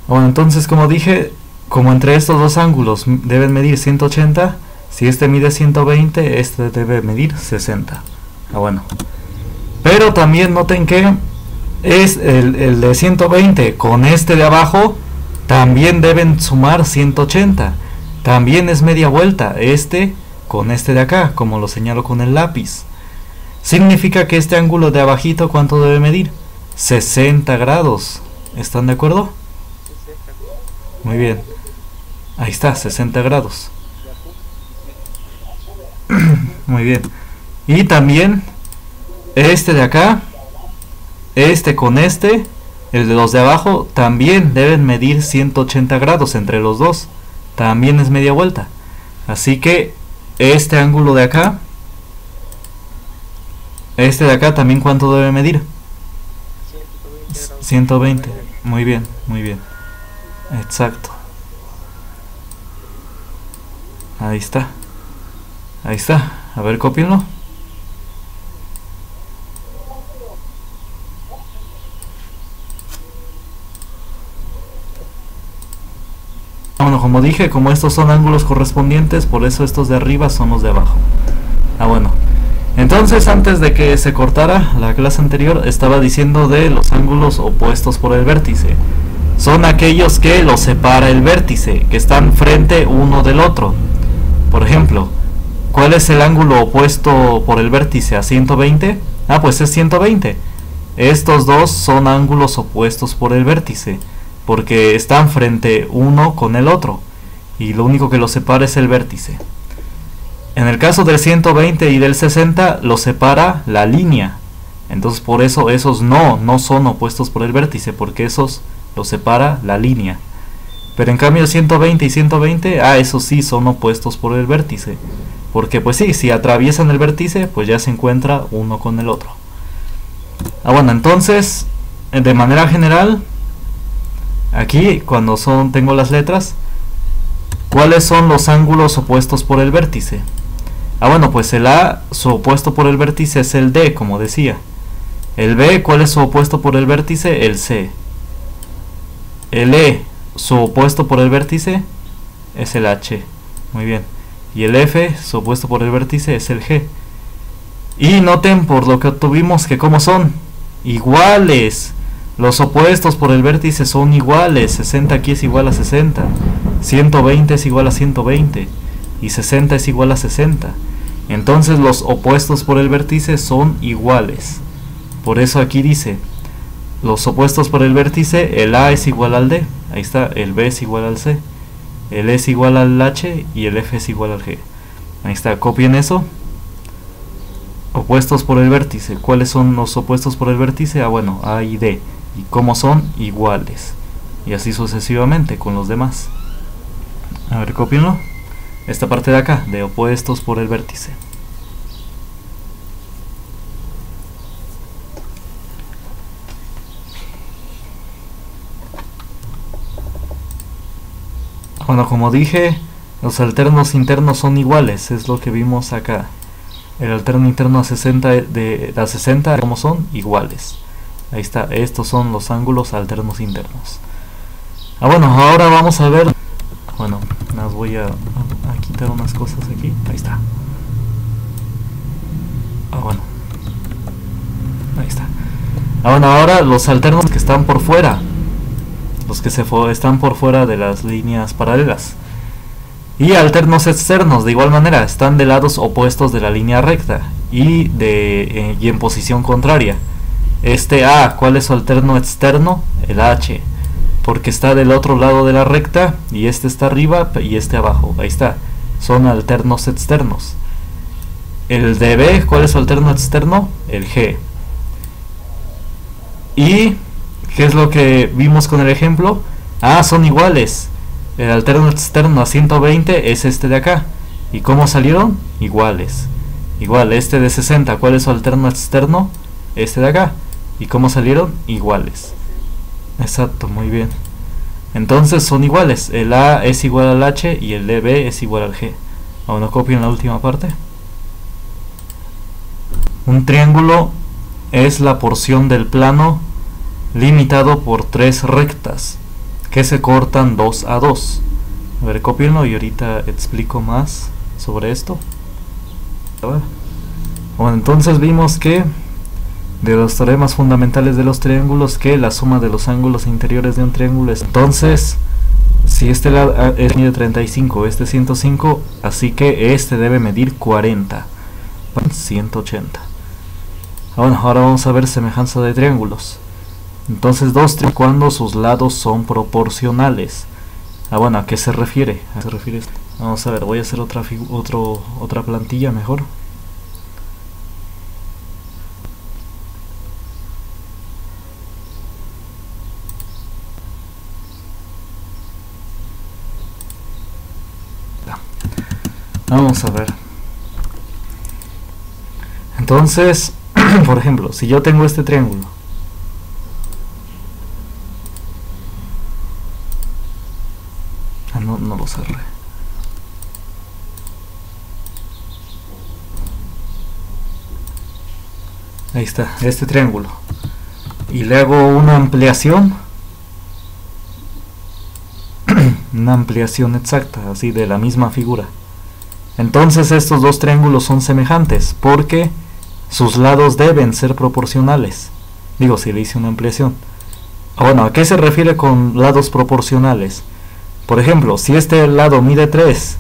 Bueno, entonces como dije, como entre estos dos ángulos deben medir 180, si este mide 120, este debe medir 60. Bueno. Pero también noten que es el de 120 con este de abajo también deben sumar 180. También es media vuelta este con este de acá, como lo señalo con el lápiz. Significa que este ángulo de abajito, ¿cuánto debe medir? 60 grados. ¿Están de acuerdo? Muy bien. Ahí está, 60 grados. Muy bien. Y también este de acá, este con este, el de los de abajo, también deben medir 180 grados entre los dos. También es media vuelta. Así que este ángulo de acá, este de acá también, ¿cuánto debe medir? 120. Muy bien, muy bien. Exacto. Ahí está. Ahí está. A ver, cópienlo. Bueno, como dije, como estos son ángulos correspondientes, por eso estos de arriba son los de abajo. Bueno. Entonces, antes de que se cortara la clase anterior, estaba diciendo de los ángulos opuestos por el vértice. Son aquellos que los separa el vértice, que están frente uno del otro. Por ejemplo, ¿cuál es el ángulo opuesto por el vértice a 120? Pues es 120. Estos dos son ángulos opuestos por el vértice, porque están frente uno con el otro, y lo único que los separa es el vértice. En el caso del 120 y del 60 los separa la línea. Entonces por eso esos no son opuestos por el vértice, porque esos los separa la línea. Pero en cambio 120 y 120, esos sí son opuestos por el vértice. Porque pues sí, si atraviesan el vértice, pues ya se encuentra uno con el otro. Bueno, entonces, de manera general, aquí cuando tengo las letras, ¿cuáles son los ángulos opuestos por el vértice? Bueno, pues el A, su opuesto por el vértice es el D, como decía. El B, ¿cuál es su opuesto por el vértice? El C. El E, su opuesto por el vértice es el H. Muy bien. Y el F, su opuesto por el vértice es el G. Y noten por lo que obtuvimos que ¿cómo son? Iguales. Los opuestos por el vértice son iguales. 60 aquí es igual a 60. 120 es igual a 120. Y 60 es igual a 60. Entonces los opuestos por el vértice son iguales. Por eso aquí dice, los opuestos por el vértice, el A es igual al D. Ahí está, el B es igual al C. El E es igual al H y el F es igual al G. Ahí está, copien eso. Opuestos por el vértice. ¿Cuáles son los opuestos por el vértice? Bueno, A y D. ¿Y cómo son? Iguales. Y así sucesivamente con los demás. A ver, copienlo. Esta parte de acá, de opuestos por el vértice. Bueno, como dije, los alternos internos son iguales, es lo que vimos acá. El alterno interno a 60 de a 60, ¿cómo son? Iguales. Ahí está, estos son los ángulos alternos internos. Bueno, ahora vamos a ver. Bueno, las voy a quitar unas cosas aquí. Ahí está. Bueno. Ahí está. Bueno, ahora los alternos que están por fuera. Los que están por fuera de las líneas paralelas. Y alternos externos, de igual manera, están de lados opuestos de la línea recta y en posición contraria. Este A, ¿cuál es su alterno externo? El H, porque está del otro lado de la recta y este está arriba y este abajo. Ahí está, son alternos externos. El de B, ¿cuál es su alterno externo? El G. ¿Y qué es lo que vimos con el ejemplo? Son iguales. El alterno externo a 120 es este de acá. ¿Y cómo salieron? Iguales. Igual, este de 60, ¿cuál es su alterno externo? Este de acá. ¿Y cómo salieron? Iguales. Exacto, muy bien. Entonces son iguales. El A es igual al H y el B es igual al G. Ahora copien la última parte. Un triángulo es la porción del plano limitado por tres rectas que se cortan 2 a 2. A ver, cópienlo y ahorita explico más sobre esto. Bueno, entonces vimos que de los teoremas fundamentales de los triángulos, que la suma de los ángulos interiores de un triángulo es, entonces, si este lado mide 35, este 105, así que este debe medir 40, 180. Bueno, ahora vamos a ver semejanza de triángulos. Entonces, dos triángulos cuando sus lados son proporcionales. Bueno, ¿a qué se refiere? ¿A qué se refiere esto? Vamos a ver, voy a hacer otra plantilla mejor. Vamos a ver. Entonces, por ejemplo, si yo tengo este triángulo, no lo cerré. Ahí está, este triángulo. Y le hago una ampliación. Una ampliación exacta, así de la misma figura. Entonces estos dos triángulos son semejantes porque sus lados deben ser proporcionales. Digo, si le hice una ampliación. Bueno, ¿a qué se refiere con lados proporcionales? Por ejemplo, si este lado mide 3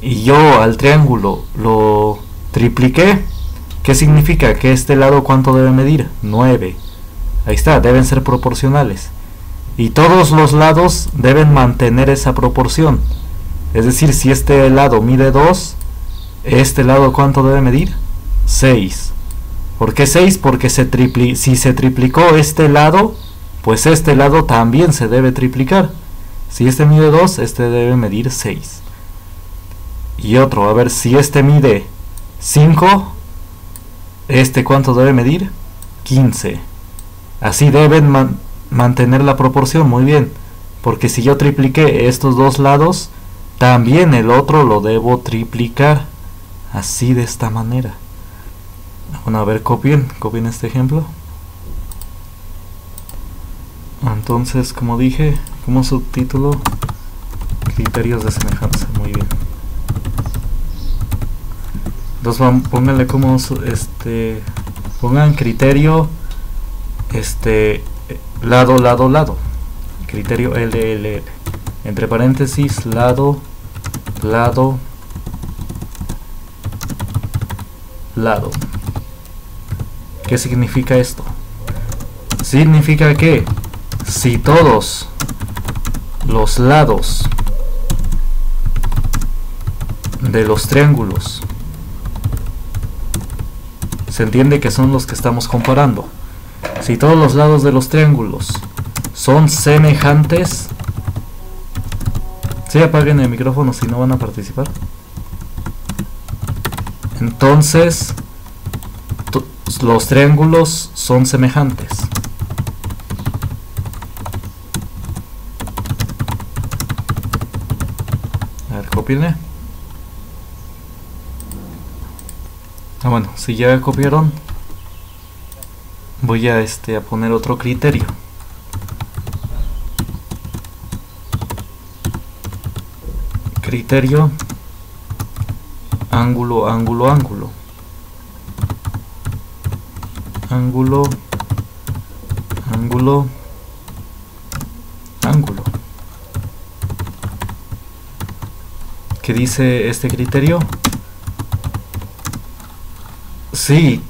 y yo al triángulo lo tripliqué, ¿qué significa? Que este lado ¿cuánto debe medir? 9. Ahí está, deben ser proporcionales. Y todos los lados deben mantener esa proporción. Es decir, si este lado mide 2, este lado ¿cuánto debe medir? 6. ¿Por qué 6? Porque si se triplicó este lado, pues este lado también se debe triplicar. Si este mide 2, este debe medir 6. Y otro, a ver, si este mide 5, este ¿cuánto debe medir? 15. Así deben mantener la proporción, muy bien. Porque si yo tripliqué estos dos lados, también el otro lo debo triplicar. Así, de esta manera. Bueno, a ver, copien este ejemplo. Entonces, como dije, como subtítulo, criterios de semejanza. Muy bien. Entonces pónganle como pongan criterio lado, lado, lado. Criterio LLL. Entre paréntesis, lado, lado, lado. ¿Qué significa esto? Significa que si todos los lados de los triángulos, se entiende que son los que estamos comparando, si todos los lados de los triángulos son semejantes, sí, apaguen el micrófono si no van a participar, entonces los triángulos son semejantes. A ver, cópienle. Bueno, si ya copiaron, voy a poner otro criterio. Criterio ángulo, ángulo, ángulo. Ángulo, ángulo, ángulo. ¿Qué dice este criterio? Sí,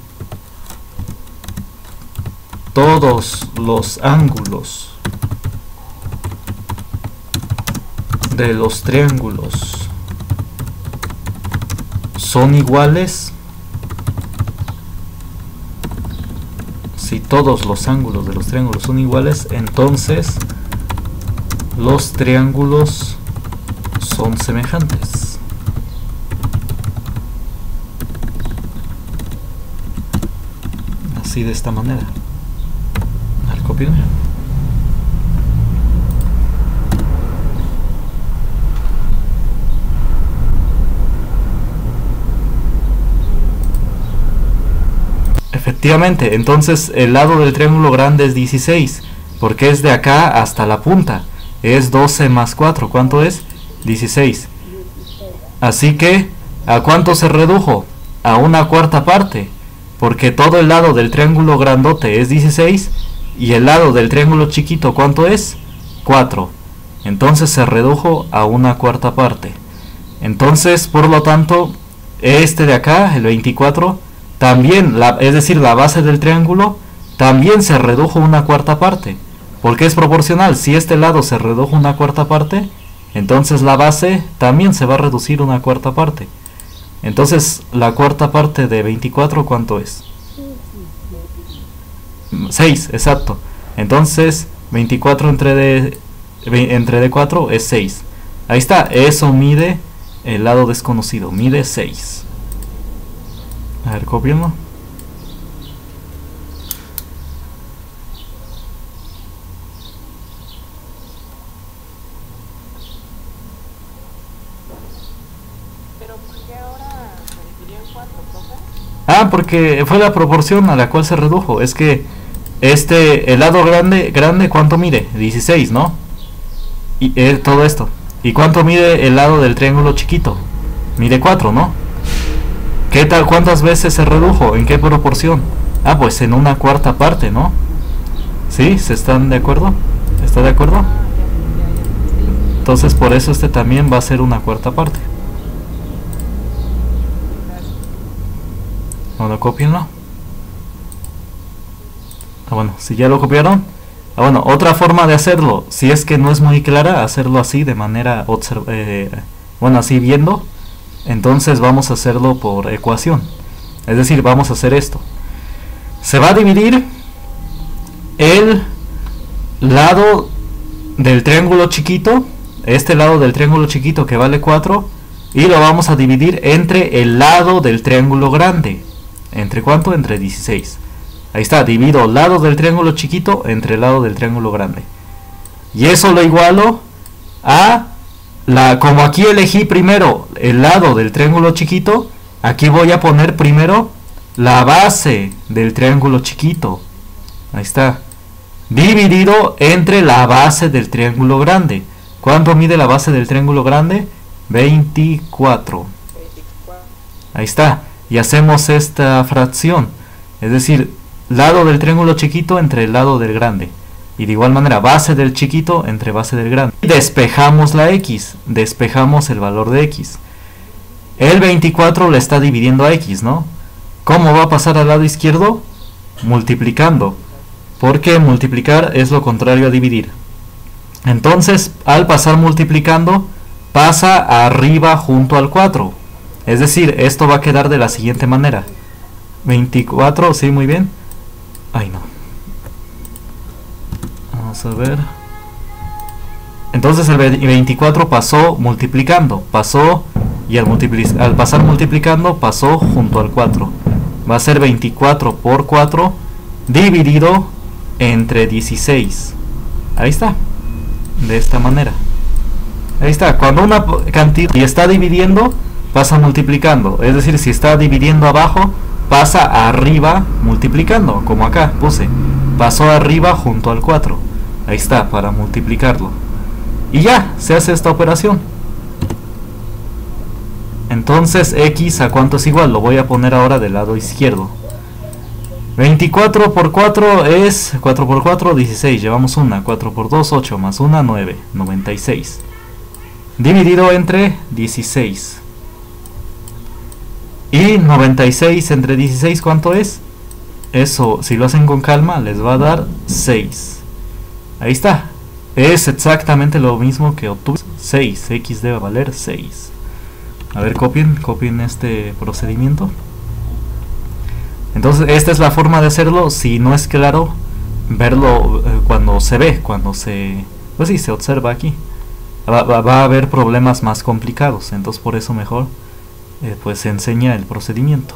todos los ángulos de los triángulos son iguales. Si todos los ángulos de los triángulos son iguales, entonces los triángulos son semejantes. Así, de esta manera. Al copiar. Efectivamente, entonces el lado del triángulo grande es 16, porque es de acá hasta la punta. es 12 más 4. ¿Cuánto es? 16. Así que, ¿a cuánto se redujo? A una cuarta parte, porque todo el lado del triángulo grandote es 16 y el lado del triángulo chiquito, ¿cuánto es? 4. Entonces se redujo a una cuarta parte. Entonces, por lo tanto, este de acá, el 24, también, es decir, la base del triángulo, también se redujo una cuarta parte, porque es proporcional. Si este lado se redujo una cuarta parte, entonces la base también se va a reducir una cuarta parte. Entonces, la cuarta parte de 24, ¿cuánto es? 6, exacto. Entonces, 24 entre de 4 es 6. Ahí está, eso mide el lado desconocido, mide 6. A ver, copienlo. Pero ¿por qué ahora se dividió en 4, profe? Ah, porque fue la proporción a la cual se redujo. Es que el lado grande, ¿cuánto mide? 16, ¿no? Y todo esto. ¿Y cuánto mide el lado del triángulo chiquito? Mide 4, ¿no? ¿Qué tal? ¿Cuántas veces se redujo? ¿En qué proporción? Ah, pues en una cuarta parte, ¿no? ¿Sí? ¿Se están de acuerdo? ¿Está de acuerdo? Sí. Entonces por eso este también va a ser una cuarta parte. Bueno, copienlo. Ah, bueno, si ya lo copiaron. Ah, bueno, otra forma de hacerlo, si es que no es muy clara, hacerlo así de manera bueno, así viendo. Entonces vamos a hacerlo por ecuación. Es decir, vamos a hacer esto. Se va a dividir el lado del triángulo chiquito, este lado del triángulo chiquito que vale 4, y lo vamos a dividir entre el lado del triángulo grande. ¿Entre cuánto? Entre 16. Ahí está, divido el lado del triángulo chiquito entre el lado del triángulo grande. Y eso lo igualo a como aquí elegí primero el lado del triángulo chiquito, aquí voy a poner primero la base del triángulo chiquito. Ahí está. Dividido entre la base del triángulo grande. ¿Cuánto mide la base del triángulo grande? 24. Ahí está. Y hacemos esta fracción. Es decir, lado del triángulo chiquito entre el lado del grande. Y de igual manera, base del chiquito entre base del grande. Y despejamos la x. Despejamos el valor de x. El 24 le está dividiendo a x, ¿no? ¿Cómo va a pasar al lado izquierdo? Multiplicando. Porque multiplicar es lo contrario a dividir. Entonces, al pasar multiplicando, pasa arriba junto al 4. Es decir, esto va a quedar de la siguiente manera. 24, sí, muy bien. Ay, no. Vamos a ver. Entonces el 24 pasó multiplicando. Pasó y al pasar multiplicando pasó junto al 4. Va a ser 24 por 4 dividido entre 16. Ahí está. De esta manera. Ahí está. Cuando una cantidad y está dividiendo, pasa multiplicando. Es decir, si está dividiendo abajo, pasa arriba multiplicando. Como acá puse. Pasó arriba junto al 4. Ahí está, para multiplicarlo. Y ya, se hace esta operación. Entonces, x a cuánto es igual. Lo voy a poner ahora del lado izquierdo. 24 por 4 es 4 por 4, 16. Llevamos una. 4 por 2, 8. Más 1, 9. 96. Dividido entre 16. Y 96 entre 16, ¿cuánto es? Eso, si lo hacen con calma, les va a dar 6. Ahí está. Es exactamente lo mismo que obtuve. 6. X debe valer 6. A ver, copien este procedimiento. Entonces, esta es la forma de hacerlo. Si no es claro, verlo cuando se ve, pues sí, se observa aquí. Va a haber problemas más complicados. Entonces, por eso mejor pues se enseña el procedimiento.